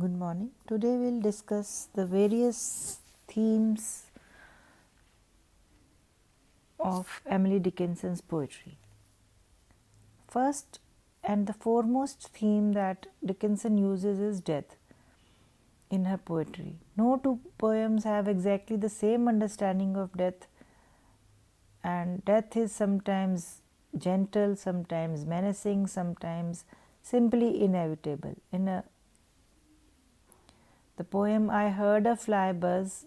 Good morning. Today we'll discuss the various themes of Emily Dickinson's poetry. First and the foremost theme that Dickinson uses is death in her poetry. No two poems have exactly the same understanding of death, and death is sometimes gentle, sometimes menacing, sometimes simply inevitable. The poem I Heard a Fly Buzz,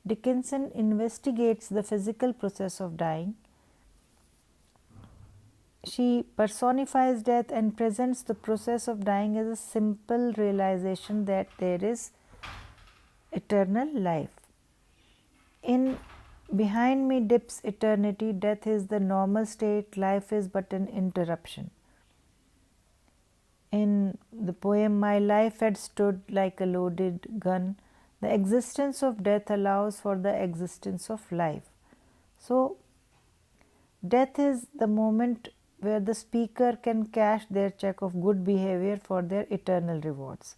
Dickinson investigates the physical process of dying. She personifies death and presents the process of dying as a simple realization that there is eternal life. In Behind Me Dips Eternity, death is the normal state, life is but an interruption. In the poem My Life Had Stood Like a Loaded Gun, the existence of death allows for the existence of life. So, death is the moment where the speaker can cash their check of good behavior for their eternal rewards.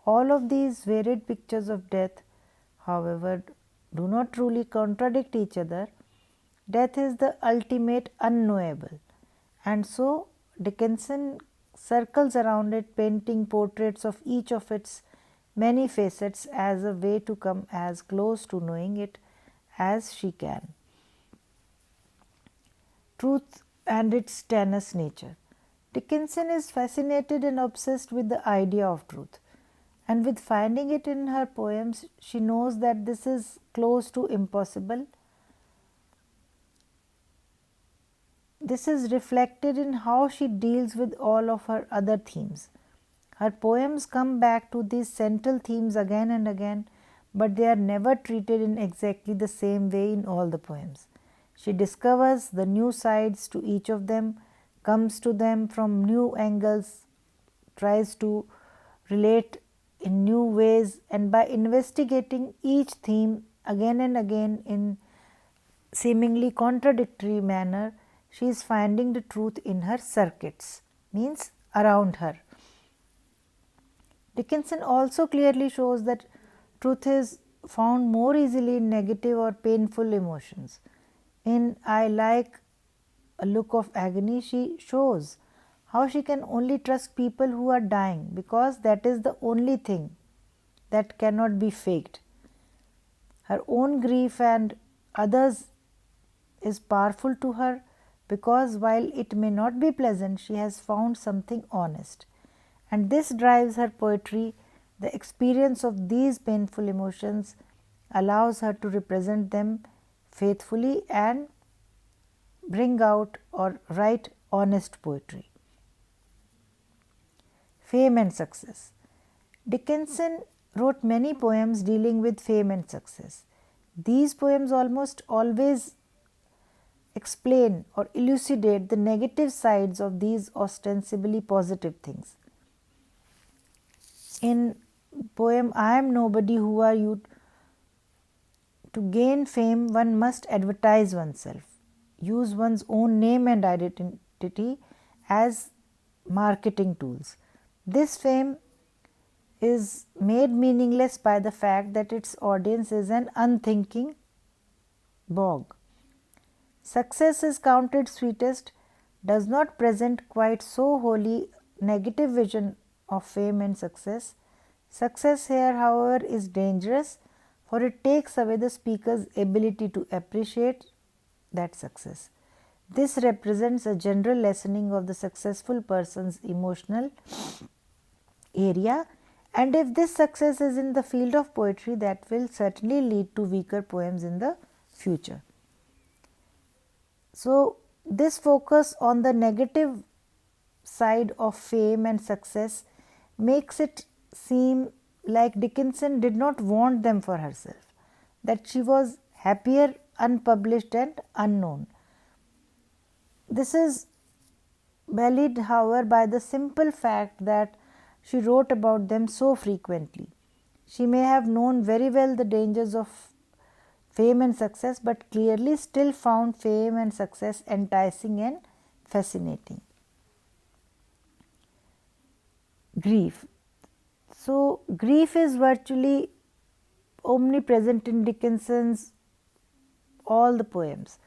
All of these varied pictures of death, however, do not truly contradict each other. Death is the ultimate unknowable, and so Dickinson circles around it, painting portraits of each of its many facets as a way to come as close to knowing it as she can. Truth and its tenuous nature. Dickinson is fascinated and obsessed with the idea of truth, and with finding it in her poems, she knows that this is close to impossible. This is reflected in how she deals with all of her other themes. Her poems come back to these central themes again and again, but they are never treated in exactly the same way in all the poems. She discovers the new sides to each of them, comes to them from new angles, tries to relate in new ways, and by investigating each theme again and again in seemingly contradictory manner, she is finding the truth in her circuits, means around her. Dickinson also clearly shows that truth is found more easily in negative or painful emotions. In I Like a Look of Agony, she shows how she can only trust people who are dying because that is the only thing that cannot be faked. Her own grief and others is powerful to her because while it may not be pleasant, she has found something honest. And this drives her poetry. The experience of these painful emotions allows her to represent them faithfully and bring out or write honest poetry. Fame and success. Dickinson wrote many poems dealing with fame and success. These poems almost always explain or elucidate the negative sides of these ostensibly positive things. In poem I Am Nobody, Who Are You? To gain fame, one must advertise oneself, use one's own name and identity as marketing tools. This fame is made meaningless by the fact that its audience is an unthinking bog. Success is counted sweetest does not present quite so wholly negative vision of fame and success. Success here, however, is dangerous, for it takes away the speaker's ability to appreciate that success. This represents a general lessening of the successful person's emotional area, and if this success is in the field of poetry, that will certainly lead to weaker poems in the future. So, this focus on the negative side of fame and success makes it seem like Dickinson did not want them for herself, that she was happier unpublished and unknown. This is belied, however, by the simple fact that she wrote about them so frequently. She may have known very well the dangers of fame and success, but clearly still found fame and success enticing and fascinating. Grief. So grief is virtually omnipresent in Dickinson's all the poems.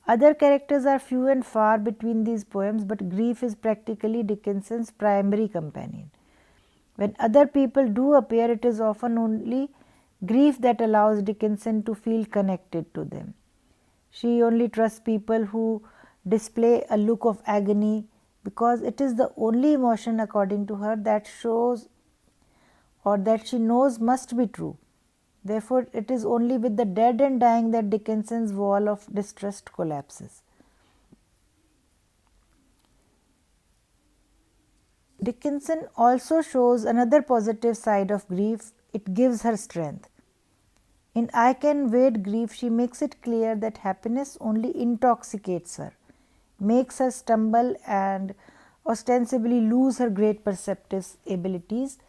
Other characters are few and far between these poems, but grief is practically Dickinson's primary companion. When other people do appear, it is often only grief that allows Dickinson to feel connected to them. She only trusts people who display a look of agony because it is the only emotion, according to her, that shows or that she knows must be true. Therefore, it is only with the dead and dying that Dickinson's wall of distrust collapses. Dickinson also shows another positive side of grief. It gives her strength. In I Can Wade Grief, she makes it clear that happiness only intoxicates her, makes her stumble and ostensibly lose her great perceptive abilities.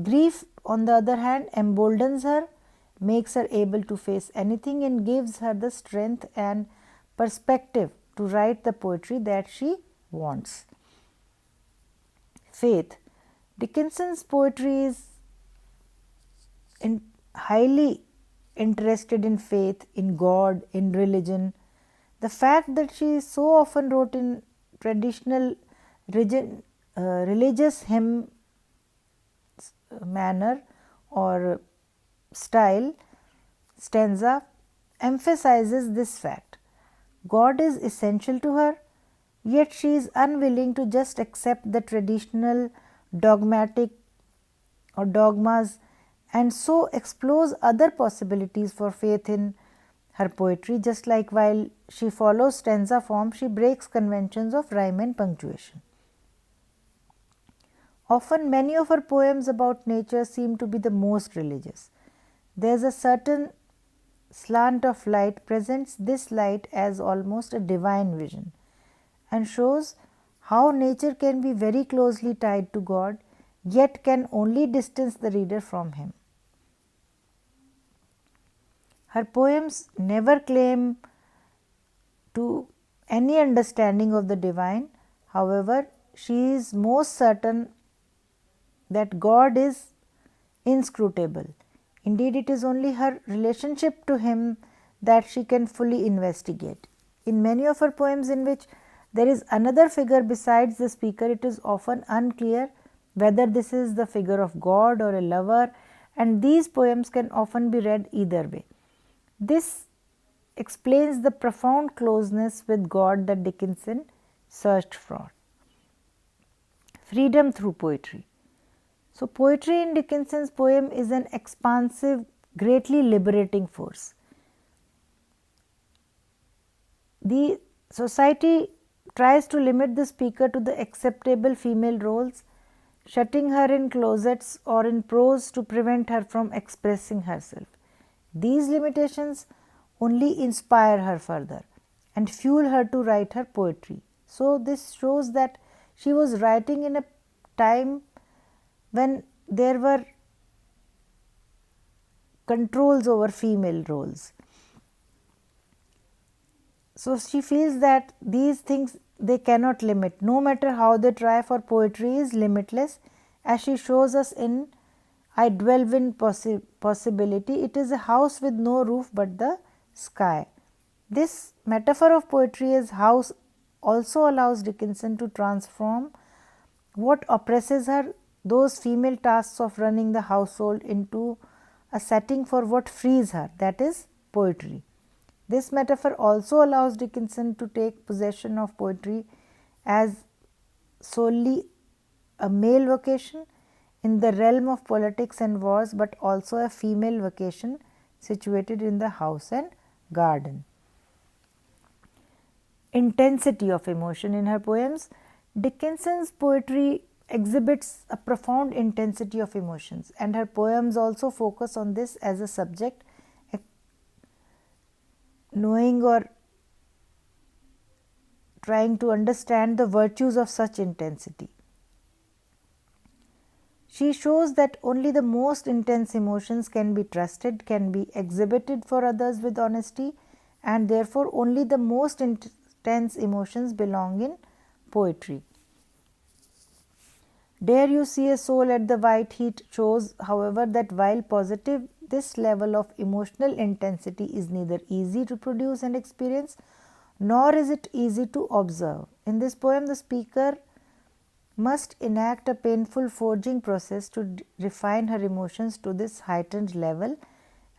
Grief, on the other hand, emboldens her, makes her able to face anything, and gives her the strength and perspective to write the poetry that she wants. Faith. Dickinson's poetry is highly interested in faith, in God, in religion. The fact that she so often wrote in traditional religious hymn manner or style, stanza, emphasizes this fact. God is essential to her, yet she is unwilling to just accept the traditional dogmatic or dogmas, and so explores other possibilities for faith in her poetry. Just like while she follows stanza form, she breaks conventions of rhyme and punctuation. Often many of her poems about nature seem to be the most religious. There is a certain slant of light presents this light as almost a divine vision, and shows how nature can be very closely tied to God, yet can only distance the reader from him. Her poems never claim to any understanding of the divine. However, she is most certain that God is inscrutable. Indeed, it is only her relationship to him that she can fully investigate. In many of her poems in which there is another figure besides the speaker, it is often unclear whether this is the figure of God or a lover, and these poems can often be read either way. This explains the profound closeness with God that Dickinson searched for. Freedom through poetry. So, poetry in Dickinson's poem is an expansive, greatly liberating force. The society tries to limit the speaker to the acceptable female roles, shutting her in closets or in prose to prevent her from expressing herself. These limitations only inspire her further and fuel her to write her poetry. So, this shows that she was writing in a time when there were controls over female roles. So, she feels that these things they cannot limit, no matter how they try, for poetry is limitless, as she shows us in I Dwell in Possibility. It is a house with no roof but the sky. This metaphor of poetry as house also allows Dickinson to transform what oppresses her, those female tasks of running the household, into a setting for what frees her, that is poetry. This metaphor also allows Dickinson to take possession of poetry as solely a male vocation in the realm of politics and wars, but also a female vocation situated in the house and garden. Intensity of emotion in her poems. Dickinson's poetry exhibits a profound intensity of emotions, and her poems also focus on this as a subject, knowing or trying to understand the virtues of such intensity. She shows that only the most intense emotions can be trusted, can be exhibited for others with honesty, and therefore only the most intense emotions belong in poetry. Dare You See a Soul at the White Heat shows, however, that while positive, this level of emotional intensity is neither easy to produce and experience, nor is it easy to observe. In this poem, the speaker must enact a painful forging process to refine her emotions to this heightened level,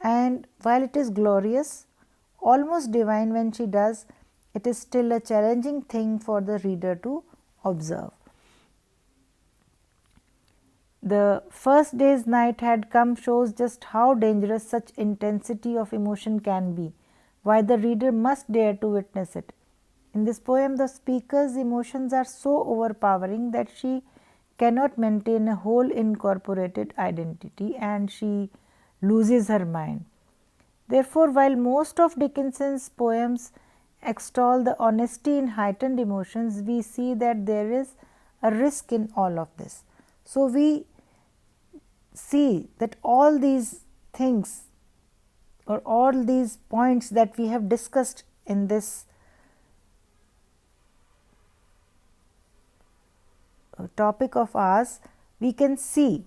and while it is glorious, almost divine when she does, it is still a challenging thing for the reader to observe. The first day's night had come shows just how dangerous such intensity of emotion can be, why the reader must dare to witness it. In this poem, the speaker's emotions are so overpowering that she cannot maintain a whole incorporated identity and she loses her mind. Therefore, while most of Dickinson's poems extol the honesty in heightened emotions, we see that there is a risk in all of this. So, we see that all these things or all these points that we have discussed in this topic of ours, we can see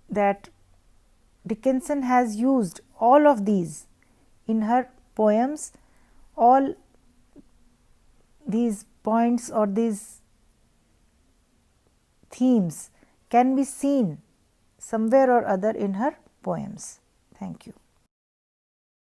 that Dickinson has used all of these in her poems. All these points or these themes can be seen somewhere or other in her poems. Thank you.